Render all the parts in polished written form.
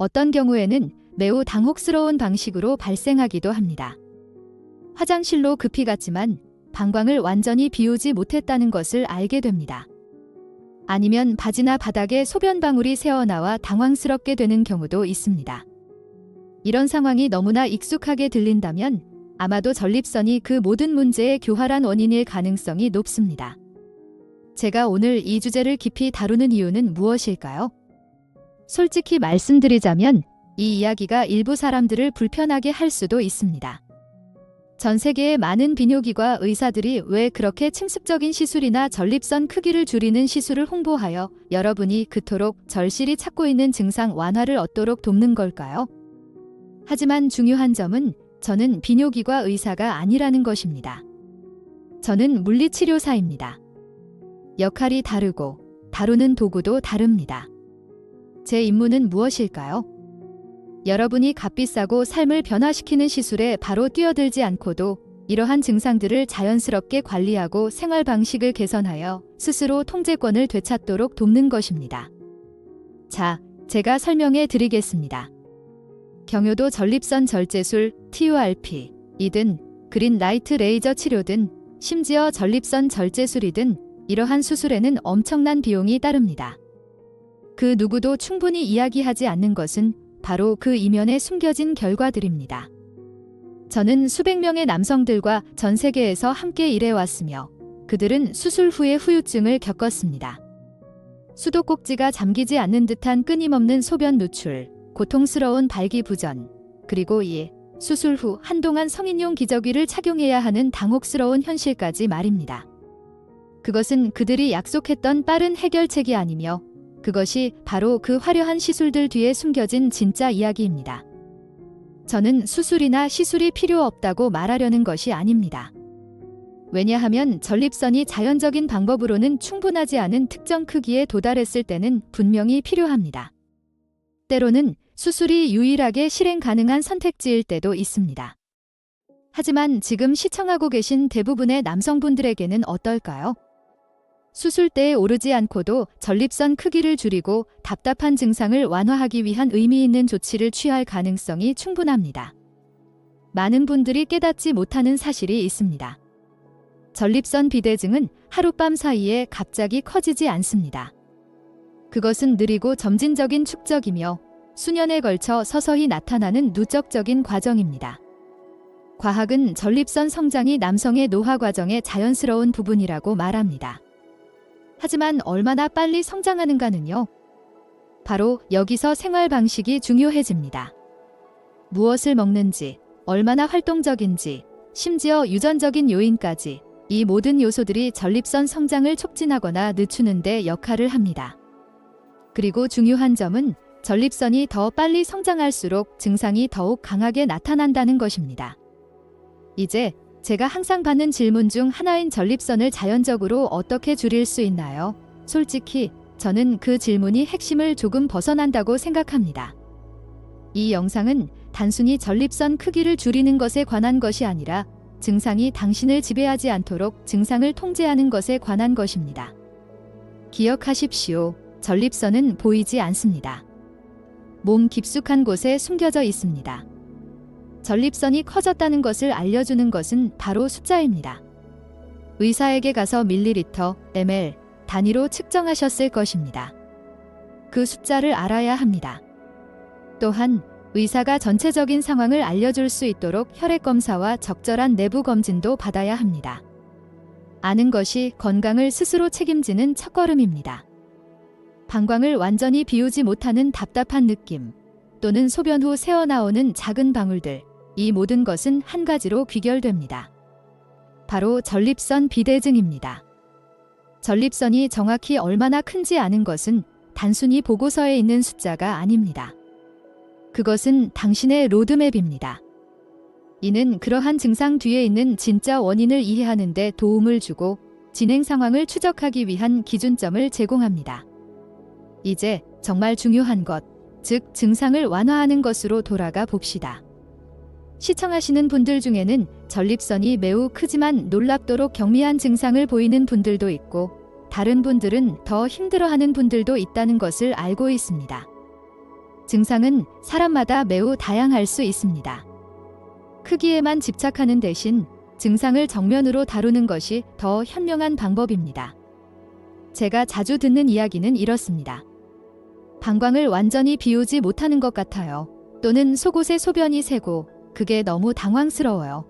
어떤 경우에는 매우 당혹스러운 방식으로 발생하기도 합니다. 화장실로 급히 갔지만 방광을 완전히 비우지 못했다는 것을 알게 됩니다. 아니면 바지나 바닥에 소변 방울이 새어나와 당황스럽게 되는 경우도 있습니다. 이런 상황이 너무나 익숙하게 들린다면 아마도 전립선이 그 모든 문제의 교활한 원인일 가능성이 높습니다. 제가 오늘 이 주제를 깊이 다루는 이유는 무엇일까요? 솔직히 말씀드리자면 이 이야기가 일부 사람들을 불편하게 할 수도 있습니다. 전 세계의 많은 비뇨기과 의사들이 왜 그렇게 침습적인 시술이나 전립선 크기를 줄이는 시술을 홍보하여 여러분이 그토록 절실히 찾고 있는 증상 완화를 얻도록 돕는 걸까요? 하지만 중요한 점은 저는 비뇨기과 의사가 아니라는 것입니다. 저는 물리치료사입니다. 역할이 다르고 다루는 도구도 다릅니다. 제 임무는 무엇일까요? 여러분이 값비싸고 삶을 변화시키는 시술에 바로 뛰어들지 않고도 이러한 증상들을 자연스럽게 관리하고 생활 방식을 개선하여 스스로 통제권을 되찾도록 돕는 것입니다. 자, 제가 설명해 드리겠습니다. 경요도 전립선 절제술, TURP, 이든 그린 라이트 레이저 치료든 심지어 전립선 절제술이든 이러한 수술에는 엄청난 비용이 따릅니다. 그 누구도 충분히 이야기하지 않는 것은 바로 그 이면에 숨겨진 결과들입니다. 저는 수백 명의 남성들과 전 세계에서 함께 일해왔으며 그들은 수술 후의 후유증을 겪었습니다. 수도꼭지가 잠기지 않는 듯한 끊임없는 소변 누출, 고통스러운 발기부전, 그리고 수술 후 한동안 성인용 기저귀를 착용해야 하는 당혹스러운 현실까지 말입니다. 그것은 그들이 약속했던 빠른 해결책이 아니며 그것이 바로 그 화려한 시술들 뒤에 숨겨진 진짜 이야기입니다. 저는 수술이나 시술이 필요 없다고 말하려는 것이 아닙니다. 왜냐하면 전립선이 자연적인 방법으로는 충분하지 않은 특정 크기에 도달했을 때는 분명히 필요합니다. 때로는 수술이 유일하게 실행 가능한 선택지일 때도 있습니다. 하지만 지금 시청하고 계신 대부분의 남성분들에게는 어떨까요? 수술대에 오르지 않고도 전립선 크기를 줄이고 답답한 증상을 완화하기 위한 의미 있는 조치를 취할 가능성이 충분합니다. 많은 분들이 깨닫지 못하는 사실이 있습니다. 전립선 비대증은 하룻밤 사이에 갑자기 커지지 않습니다. 그것은 느리고 점진적인 축적이며 수년에 걸쳐 서서히 나타나는 누적적인 과정입니다. 과학은 전립선 성장이 남성의 노화 과정의 자연스러운 부분이라고 말합니다. 하지만 얼마나 빨리 성장하는가는요? 바로 여기서 생활 방식이 중요해집니다. 무엇을 먹는지, 얼마나 활동적인지, 심지어 유전적인 요인까지 이 모든 요소들이 전립선 성장을 촉진하거나 늦추는 데 역할을 합니다. 그리고 중요한 점은 전립선이 더 빨리 성장할수록 증상이 더욱 강하게 나타난다는 것입니다. 이제 제가 항상 받는 질문 중 하나인 전립선을 자연적으로 어떻게 줄일 수 있나요? 솔직히 저는 그 질문이 핵심을 조금 벗어난다고 생각합니다. 이 영상은 단순히 전립선 크기를 줄이는 것에 관한 것이 아니라 증상이 당신을 지배하지 않도록 증상을 통제하는 것에 관한 것입니다. 기억하십시오. 전립선은 보이지 않습니다. 몸 깊숙한 곳에 숨겨져 있습니다. 전립선이 커졌다는 것을 알려주는 것은 바로 숫자입니다. 의사에게 가서 밀리리터, ml 단위로 측정하셨을 것입니다. 그 숫자를 알아야 합니다. 또한 의사가 전체적인 상황을 알려줄 수 있도록 혈액 검사와 적절한 내부 검진도 받아야 합니다. 아는 것이 건강을 스스로 책임지는 첫걸음입니다. 방광을 완전히 비우지 못하는 답답한 느낌, 또는 소변 후 새어나오는 작은 방울들, 이 모든 것은 한 가지로 귀결됩니다. 바로 전립선 비대증입니다. 전립선이 정확히 얼마나 큰지 아는 것은 단순히 보고서에 있는 숫자가 아닙니다. 그것은 당신의 로드맵입니다. 이는 그러한 증상 뒤에 있는 진짜 원인을 이해하는 데 도움을 주고 진행 상황을 추적하기 위한 기준점을 제공합니다. 이제 정말 중요한 것, 즉 증상을 완화하는 것으로 돌아가 봅시다. 시청하시는 분들 중에는 전립선이 매우 크지만 놀랍도록 경미한 증상을 보이는 분들도 있고 다른 분들은 더 힘들어하는 분들도 있다는 것을 알고 있습니다. 증상은 사람마다 매우 다양할 수 있습니다. 크기에만 집착하는 대신 증상을 정면으로 다루는 것이 더 현명한 방법입니다. 제가 자주 듣는 이야기는 이렇습니다. 방광을 완전히 비우지 못하는 것 같아요. 또는 속옷에 소변이 새고 그게 너무 당황스러워요.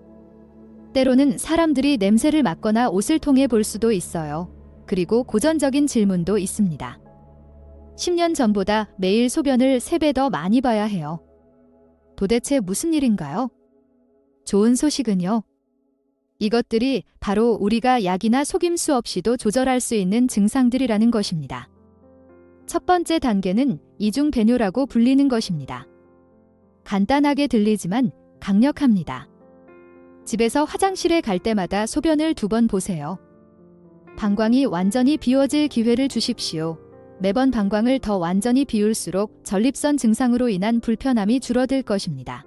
때로는 사람들이 냄새를 맡거나 옷을 통해 볼 수도 있어요. 그리고 고전적인 질문도 있습니다. 10년 전보다 매일 소변을 3배 더 많이 봐야 해요. 도대체 무슨 일인가요? 좋은 소식은요. 이것들이 바로 우리가 약이나 속임수 없이도 조절할 수 있는 증상들이라는 것입니다. 첫 번째 단계는 이중 배뇨라고 불리는 것입니다. 간단하게 들리지만 강력합니다. 집에서 화장실에 갈 때마다 소변을 2번 보세요. 방광이 완전히 비워질 기회를 주십시오. 매번 방광을 더 완전히 비울수록 전립선 증상으로 인한 불편함이 줄어들 것입니다.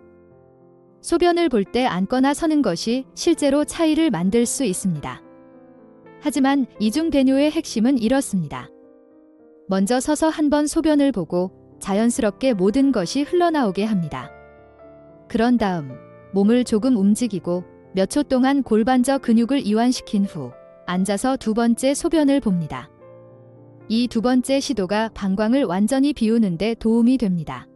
소변을 볼 때 앉거나 서는 것이 실제로 차이를 만들 수 있습니다. 하지만 이중 배뇨의 핵심은 이렇습니다. 먼저 서서 한 번 소변을 보고 자연스럽게 모든 것이 흘러나오게 합니다. 그런 다음 몸을 조금 움직이고 몇 초 동안 골반저 근육을 이완시킨 후 앉아서 2번째 소변을 봅니다. 이 2번째 시도가 방광을 완전히 비우는데 도움이 됩니다.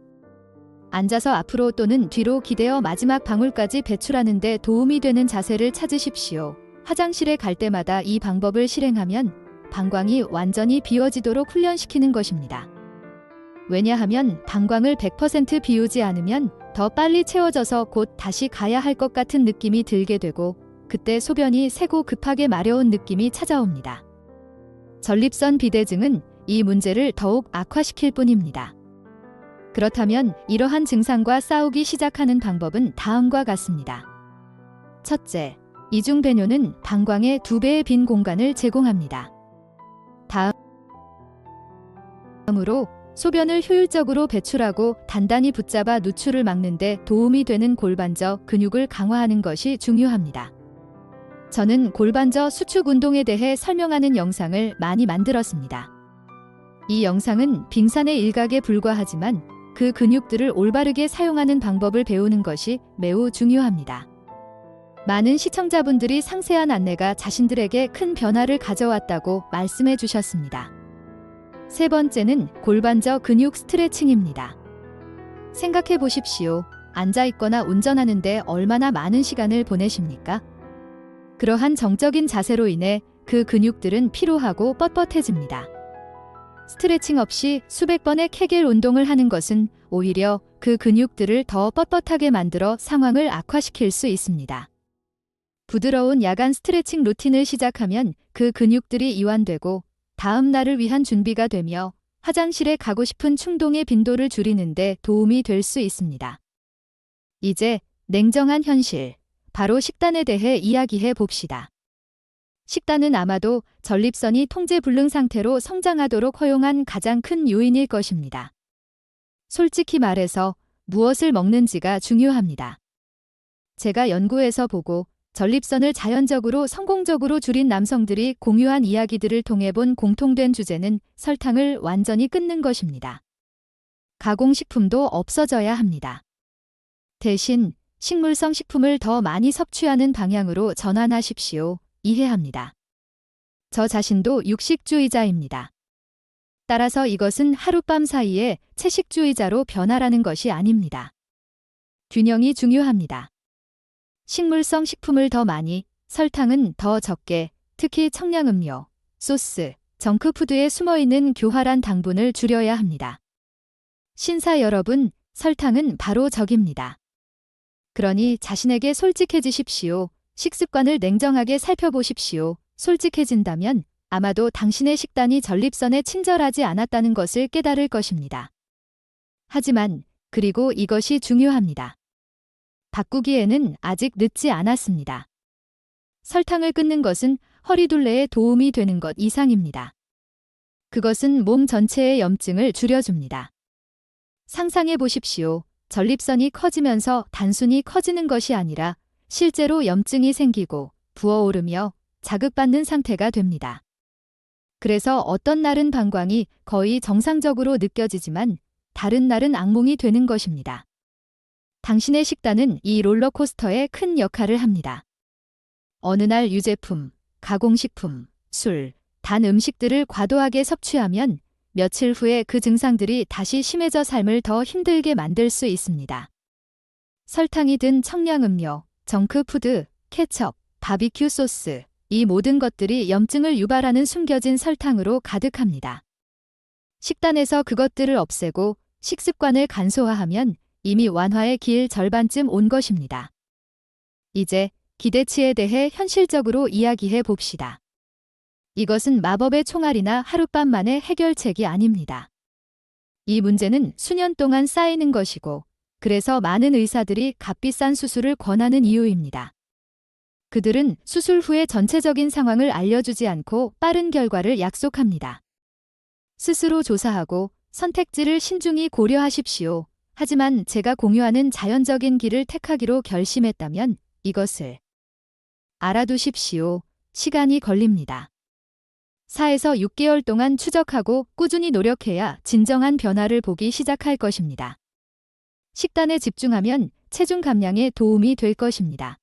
앉아서 앞으로 또는 뒤로 기대어 마지막 방울까지 배출하는 데 도움이 되는 자세를 찾으십시오. 화장실에 갈 때마다 이 방법을 실행하면 방광이 완전히 비워지도록 훈련시키는 것입니다. 왜냐하면 방광을 100% 비우지 않으면 더 빨리 채워져서 곧 다시 가야 할 것 같은 느낌이 들게 되고 그때 소변이 새고 급하게 마려운 느낌이 찾아옵니다. 전립선 비대증은 이 문제를 더욱 악화시킬 뿐입니다. 그렇다면 이러한 증상과 싸우기 시작하는 방법은 다음과 같습니다. 첫째, 이중 배뇨는 방광의 2배의 빈 공간을 제공합니다. 다음으로 소변을 효율적으로 배출하고 단단히 붙잡아 누출을 막는 데 도움이 되는 골반저 근육을 강화하는 것이 중요합니다. 저는 골반저 수축 운동에 대해 설명하는 영상을 많이 만들었습니다. 이 영상은 빙산의 일각에 불과하지만 그 근육들을 올바르게 사용하는 방법을 배우는 것이 매우 중요합니다. 많은 시청자분들이 상세한 안내가 자신들에게 큰 변화를 가져왔다고 말씀해 주셨습니다. 세 번째는 골반저 근육 스트레칭입니다. 생각해 보십시오. 앉아 있거나 운전하는데 얼마나 많은 시간을 보내십니까? 그러한 정적인 자세로 인해 그 근육들은 피로하고 뻣뻣해집니다. 스트레칭 없이 수백 번의 케겔 운동을 하는 것은 오히려 그 근육들을 더 뻣뻣하게 만들어 상황을 악화시킬 수 있습니다. 부드러운 야간 스트레칭 루틴을 시작하면 그 근육들이 이완되고 다음 날을 위한 준비가 되며 화장실에 가고 싶은 충동의 빈도를 줄이는 데 도움이 될 수 있습니다. 이제 냉정한 현실, 바로 식단에 대해 이야기해 봅시다. 식단은 아마도 전립선이 통제불능 상태로 성장하도록 허용한 가장 큰 요인일 것입니다. 솔직히 말해서 무엇을 먹는지가 중요합니다. 제가 연구에서 보고 전립선을 자연적으로 성공적으로 줄인 남성들이 공유한 이야기들을 통해 본 공통된 주제는 설탕을 완전히 끊는 것입니다. 가공식품도 없어져야 합니다. 대신 식물성 식품을 더 많이 섭취하는 방향으로 전환하십시오. 이해합니다. 저 자신도 육식주의자입니다. 따라서 이것은 하룻밤 사이에 채식주의자로 변화라는 것이 아닙니다. 균형이 중요합니다. 식물성 식품을 더 많이, 설탕은 더 적게, 특히 청량음료, 소스, 정크푸드에 숨어있는 교활한 당분을 줄여야 합니다. 신사 여러분, 설탕은 바로 적입니다. 그러니 자신에게 솔직해지십시오. 식습관을 냉정하게 살펴보십시오. 솔직해진다면 아마도 당신의 식단이 전립선에 친절하지 않았다는 것을 깨달을 것입니다. 하지만 그리고 이것이 중요합니다. 바꾸기에는 아직 늦지 않았습니다. 설탕을 끊는 것은 허리둘레에 도움이 되는 것 이상입니다. 그것은 몸 전체의 염증을 줄여줍니다. 상상해 보십시오. 전립선이 커지면서 단순히 커지는 것이 아니라 실제로 염증이 생기고 부어오르며 자극받는 상태가 됩니다. 그래서 어떤 날은 방광이 거의 정상적으로 느껴지지만 다른 날은 악몽이 되는 것입니다. 당신의 식단은 이 롤러코스터에 큰 역할을 합니다. 어느 날 유제품, 가공식품, 술, 단 음식들을 과도하게 섭취하면 며칠 후에 그 증상들이 다시 심해져 삶을 더 힘들게 만들 수 있습니다. 설탕이 든 청량음료, 정크푸드, 케첩, 바비큐 소스, 이 모든 것들이 염증을 유발하는 숨겨진 설탕으로 가득합니다. 식단에서 그것들을 없애고 식습관을 간소화하면 이미 완화의 길 절반쯤 온 것입니다. 이제 기대치에 대해 현실적으로 이야기해 봅시다. 이것은 마법의 총알이나 하룻밤만의 해결책이 아닙니다. 이 문제는 수년 동안 쌓이는 것이고, 그래서 많은 의사들이 값비싼 수술을 권하는 이유입니다. 그들은 수술 후의 전체적인 상황을 알려주지 않고 빠른 결과를 약속합니다. 스스로 조사하고 선택지를 신중히 고려하십시오. 하지만 제가 공유하는 자연적인 길을 택하기로 결심했다면 이것을 알아두십시오. 시간이 걸립니다. 4에서 6개월 동안 추적하고 꾸준히 노력해야 진정한 변화를 보기 시작할 것입니다. 식단에 집중하면 체중 감량에 도움이 될 것입니다.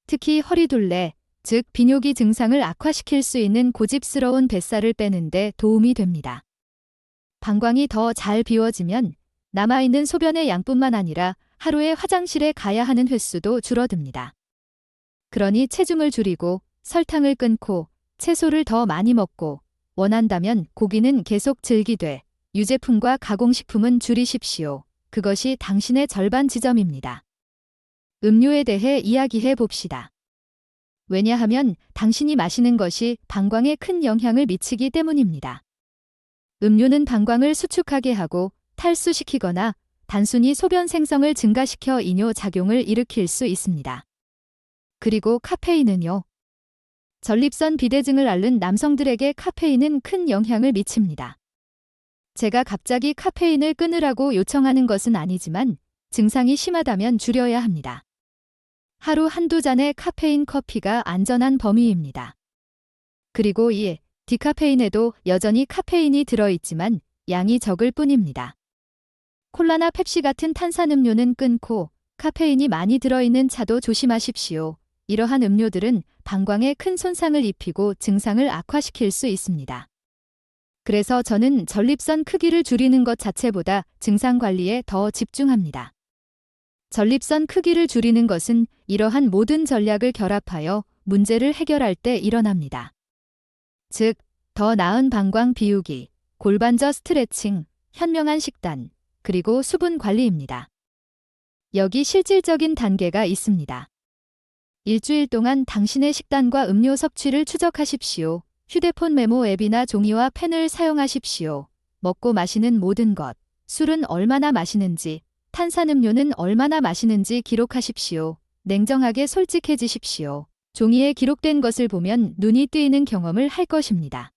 특히 허리둘레, 즉 비뇨기 증상을 악화시킬 수 있는 고집스러운 뱃살을 빼는 데 도움이 됩니다. 방광이 더 잘 비워지면 남아있는 소변의 양뿐만 아니라 하루에 화장실에 가야 하는 횟수도 줄어듭니다. 그러니 체중을 줄이고 설탕을 끊고 채소를 더 많이 먹고 원한다면 고기는 계속 즐기되 유제품과 가공식품은 줄이십시오. 그것이 당신의 절반 지점입니다. 음료에 대해 이야기해 봅시다. 왜냐하면 당신이 마시는 것이 방광에 큰 영향을 미치기 때문입니다. 음료는 방광을 수축하게 하고 탈수시키거나 단순히 소변 생성을 증가시켜 이뇨 작용을 일으킬 수 있습니다. 그리고 카페인은요. 전립선 비대증을 앓는 남성들에게 카페인은 큰 영향을 미칩니다. 제가 갑자기 카페인을 끊으라고 요청하는 것은 아니지만 증상이 심하다면 줄여야 합니다. 하루 한두 잔의 카페인 커피가 안전한 범위입니다. 그리고 이 디카페인에도 여전히 카페인이 들어있지만 양이 적을 뿐입니다. 콜라나 펩시 같은 탄산음료는 끊고 카페인이 많이 들어있는 차도 조심하십시오. 이러한 음료들은 방광에 큰 손상을 입히고 증상을 악화시킬 수 있습니다. 그래서 저는 전립선 크기를 줄이는 것 자체보다 증상 관리에 더 집중합니다. 전립선 크기를 줄이는 것은 이러한 모든 전략을 결합하여 문제를 해결할 때 일어납니다. 즉, 더 나은 방광 비우기, 골반저 스트레칭, 현명한 식단, 그리고 수분 관리입니다. 여기 실질적인 단계가 있습니다. 일주일 동안 당신의 식단과 음료 섭취를 추적하십시오. 휴대폰 메모 앱이나 종이와 펜을 사용하십시오. 먹고 마시는 모든 것, 술은 얼마나 마시는지, 탄산음료는 얼마나 마시는지 기록하십시오. 냉정하게 솔직해지십시오. 종이에 기록된 것을 보면 눈이 뜨이는 경험을 할 것입니다.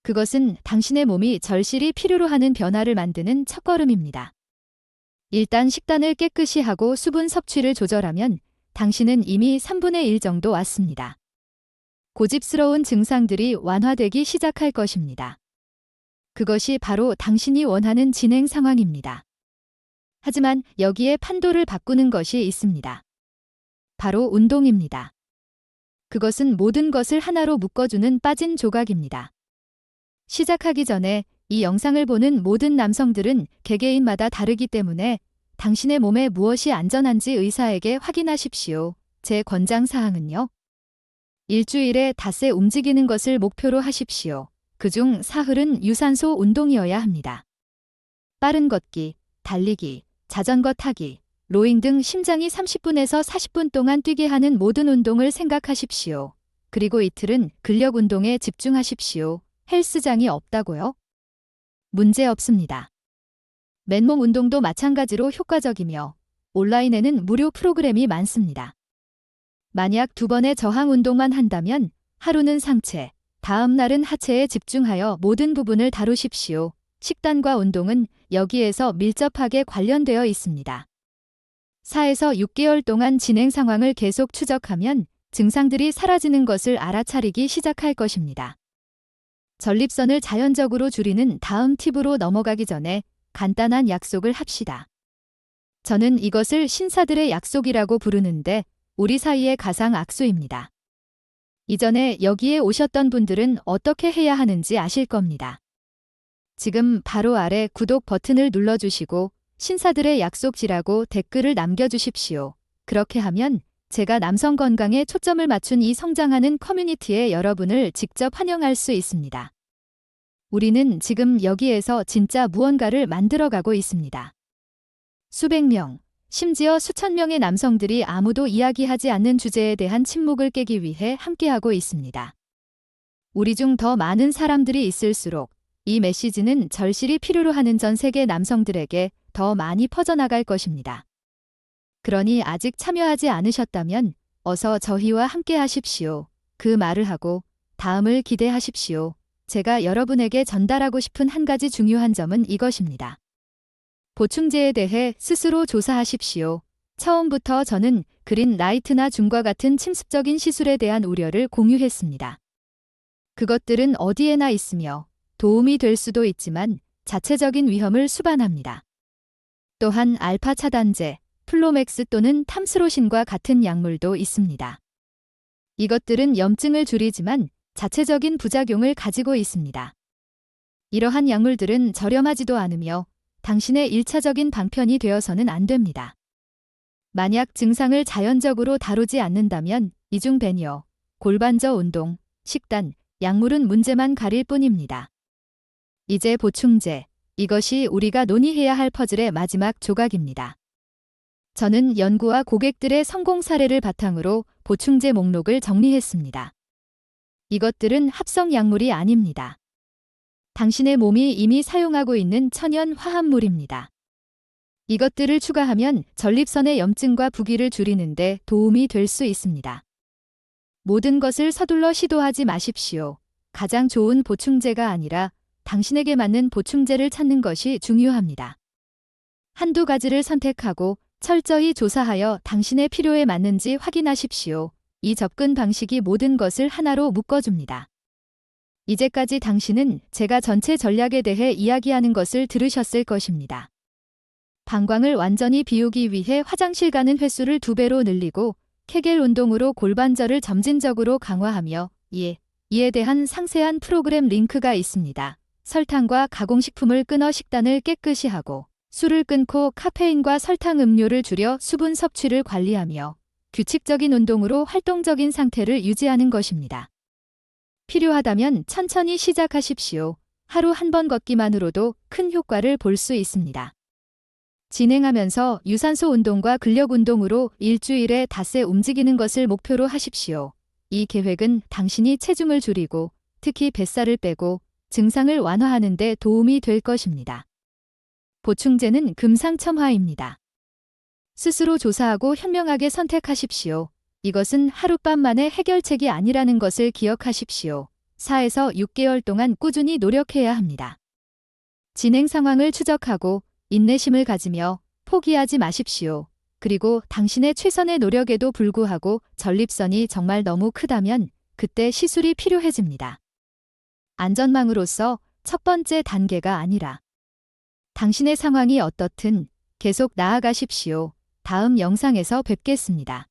그것은 당신의 몸이 절실히 필요로 하는 변화를 만드는 첫걸음입니다. 일단 식단을 깨끗이 하고 수분 섭취를 조절하면 당신은 이미 3분의 1 정도 왔습니다. 고집스러운 증상들이 완화되기 시작할 것입니다. 그것이 바로 당신이 원하는 진행 상황입니다. 하지만 여기에 판도를 바꾸는 것이 있습니다. 바로 운동입니다. 그것은 모든 것을 하나로 묶어주는 빠진 조각입니다. 시작하기 전에 이 영상을 보는 모든 남성들은 개개인마다 다르기 때문에 당신의 몸에 무엇이 안전한지 의사에게 확인하십시오. 제 권장사항은요. 일주일에 닷새 움직이는 것을 목표로 하십시오. 그중 사흘은 유산소 운동이어야 합니다. 빠른 걷기, 달리기, 자전거 타기, 로잉 등 심장이 30분에서 40분 동안 뛰게 하는 모든 운동을 생각하십시오. 그리고 이틀은 근력 운동에 집중하십시오. 헬스장이 없다고요? 문제 없습니다. 맨몸 운동도 마찬가지로 효과적이며 온라인에는 무료 프로그램이 많습니다. 만약 2번의 저항 운동만 한다면 하루는 상체, 다음 날은 하체에 집중하여 모든 부분을 다루십시오. 식단과 운동은 여기에서 밀접하게 관련되어 있습니다. 4에서 6개월 동안 진행 상황을 계속 추적하면 증상들이 사라지는 것을 알아차리기 시작할 것입니다. 전립선을 자연적으로 줄이는 다음 팁으로 넘어가기 전에 간단한 약속을 합시다. 저는 이것을 신사들의 약속이라고 부르는데 우리 사이의 가상 악수입니다. 이전에 여기에 오셨던 분들은 어떻게 해야 하는지 아실 겁니다. 지금 바로 아래 구독 버튼을 눌러주시고 신사들의 약속지라고 댓글을 남겨주십시오. 그렇게 하면 제가 남성 건강에 초점을 맞춘 이 성장하는 커뮤니티에 여러분을 직접 환영할 수 있습니다. 우리는 지금 여기에서 진짜 무언가를 만들어가고 있습니다. 수백 명, 심지어 수천 명의 남성들이 아무도 이야기하지 않는 주제에 대한 침묵을 깨기 위해 함께하고 있습니다. 우리 중 더 많은 사람들이 있을수록 이 메시지는 절실히 필요로 하는 전 세계 남성들에게 더 많이 퍼져나갈 것입니다. 그러니 아직 참여하지 않으셨다면 어서 저희와 함께 하십시오. 그 말을 하고 다음을 기대하십시오. 제가 여러분에게 전달하고 싶은 한 가지 중요한 점은 이것입니다. 보충제에 대해 스스로 조사하십시오. 처음부터 저는 그린라이트나 줌과 같은 침습적인 시술에 대한 우려를 공유했습니다. 그것들은 어디에나 있으며 도움이 될 수도 있지만 자체적인 위험을 수반합니다. 또한 알파 차단제, 플로맥스 또는 탐스로신과 같은 약물도 있습니다. 이것들은 염증을 줄이지만 자체적인 부작용을 가지고 있습니다. 이러한 약물들은 저렴하지도 않으며 당신의 1차적인 방편이 되어서는 안 됩니다. 만약 증상을 자연적으로 다루지 않는다면 이중 배뇨, 골반저 운동, 식단, 약물은 문제만 가릴 뿐입니다. 이제 보충제, 이것이 우리가 논의해야 할 퍼즐의 마지막 조각입니다. 저는 연구와 고객들의 성공 사례를 바탕으로 보충제 목록을 정리했습니다. 이것들은 합성 약물이 아닙니다. 당신의 몸이 이미 사용하고 있는 천연 화합물입니다. 이것들을 추가하면 전립선의 염증과 부기를 줄이는 데 도움이 될 수 있습니다. 모든 것을 서둘러 시도하지 마십시오. 가장 좋은 보충제가 아니라 당신에게 맞는 보충제를 찾는 것이 중요합니다. 한두 가지를 선택하고 철저히 조사하여 당신의 필요에 맞는지 확인하십시오. 이 접근 방식이 모든 것을 하나로 묶어줍니다. 이제까지 당신은 제가 전체 전략에 대해 이야기하는 것을 들으셨을 것입니다. 방광을 완전히 비우기 위해 화장실 가는 횟수를 2배로 늘리고 케겔 운동으로 골반절을 점진적으로 강화하며 이에 대한 상세한 프로그램 링크가 있습니다. 설탕과 가공식품을 끊어 식단을 깨끗이 하고 술을 끊고 카페인과 설탕 음료를 줄여 수분 섭취를 관리하며 규칙적인 운동으로 활동적인 상태를 유지하는 것입니다. 필요하다면 천천히 시작하십시오. 하루 한 번 걷기만으로도 큰 효과를 볼 수 있습니다. 진행하면서 유산소 운동과 근력 운동으로 일주일에 닷새 움직이는 것을 목표로 하십시오. 이 계획은 당신이 체중을 줄이고 특히 뱃살을 빼고 증상을 완화하는 데 도움이 될 것입니다. 보충제는 금상첨화입니다. 스스로 조사하고 현명하게 선택하십시오. 이것은 하룻밤 만에 해결책이 아니라는 것을 기억하십시오. 4에서 6개월 동안 꾸준히 노력해야 합니다. 진행 상황을 추적하고 인내심을 가지며 포기하지 마십시오. 그리고 당신의 최선의 노력에도 불구하고 전립선이 정말 너무 크다면 그때 시술이 필요해집니다. 안전망으로서 첫 번째 단계가 아니라 당신의 상황이 어떻든 계속 나아가십시오. 다음 영상에서 뵙겠습니다.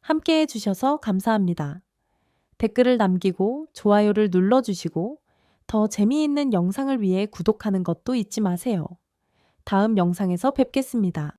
함께 해주셔서 감사합니다. 댓글을 남기고 좋아요를 눌러주시고 더 재미있는 영상을 위해 구독하는 것도 잊지 마세요. 다음 영상에서 뵙겠습니다.